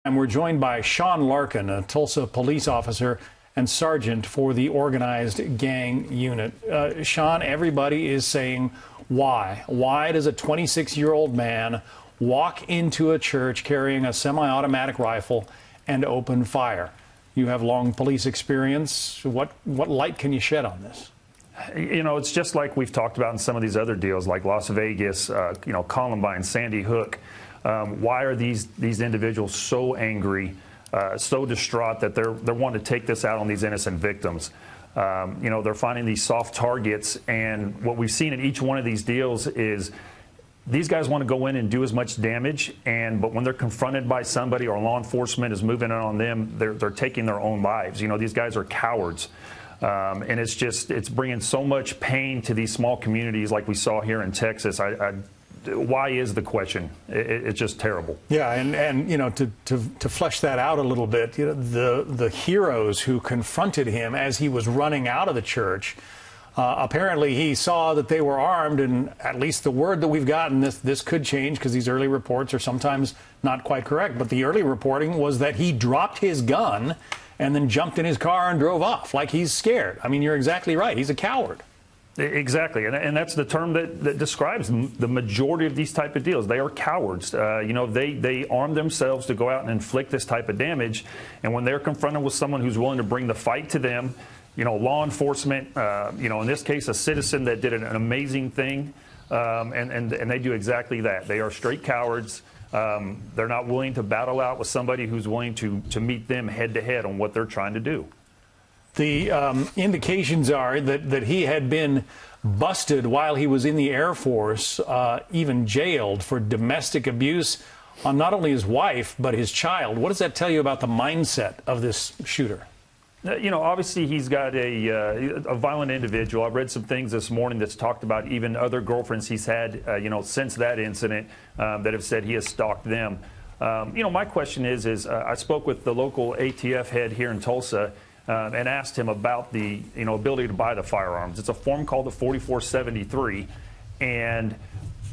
And we're joined by Sean Larkin, a Tulsa police officer and sergeant for the organized gang unit. Sean, everybody is saying, why? Why does a 26-year-old man walk into a church carrying a semi-automatic rifle and open fire? You have long police experience. What light can you shed on this? You know, it's just like we've talked about in some of these other deals, like Las Vegas, Columbine, Sandy Hook. Why are these individuals so angry, so distraught that they're wanting to take this out on these innocent victims? They're finding these soft targets, and what we've seen in each one of these deals is these guys want to go in and do as much damage, but when they're confronted by somebody or law enforcement is moving in on them, they're taking their own lives. You know, these guys are cowards. And it's bringing so much pain to these small communities like we saw here in Texas. Why is the question? It's just terrible. Yeah, and to flesh that out a little bit, the heroes who confronted him as he was running out of the church, apparently he saw that they were armed, and at least the word that we've gotten, this could change because these early reports are sometimes not quite correct, but the early reporting was that he dropped his gun and then jumped in his car and drove off like he's scared. I mean, you're exactly right. He's a coward. Exactly, and that's the term that describes the majority of these type of deals. They are cowards. They arm themselves to go out and inflict this type of damage, and when they're confronted with someone who's willing to bring the fight to them, law enforcement, in this case, a citizen that did an amazing thing, and they do exactly that. They are straight cowards. They're not willing to battle out with somebody who's willing to meet them head to head on what they're trying to do. The indications are that he had been busted while he was in the Air Force, even jailed for domestic abuse on not only his wife, but his child. What does that tell you about the mindset of this shooter? Obviously he's got a violent individual. I've read some things this morning that's talked about even other girlfriends he's had, since that incident that have said he has stalked them. My question is I spoke with the local ATF head here in Tulsa and asked him about the, ability to buy the firearms. It's a form called the 4473, and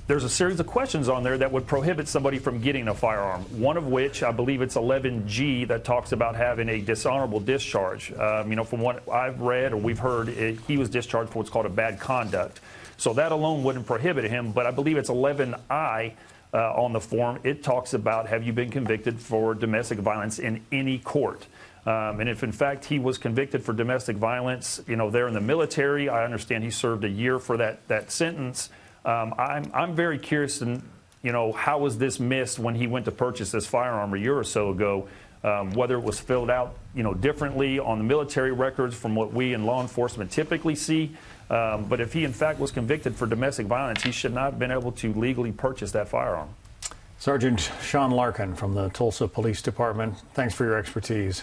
there's a series of questions on there that would prohibit somebody from getting a firearm, one of which, I believe it's 11G, that talks about having a dishonorable discharge. From what I've read or we've heard, he was discharged for what's called a bad conduct. So that alone wouldn't prohibit him, but I believe it's 11I on the form. It talks about, have you been convicted for domestic violence in any court? And if, in fact, he was convicted for domestic violence, there in the military, I understand he served a year for that sentence. I'm very curious, how was this missed when he went to purchase this firearm a year or so ago, whether it was filled out, differently on the military records from what we in law enforcement typically see. But if he, in fact, was convicted for domestic violence, he should not have been able to legally purchase that firearm. Sergeant Sean Larkin from the Tulsa Police Department, thanks for your expertise.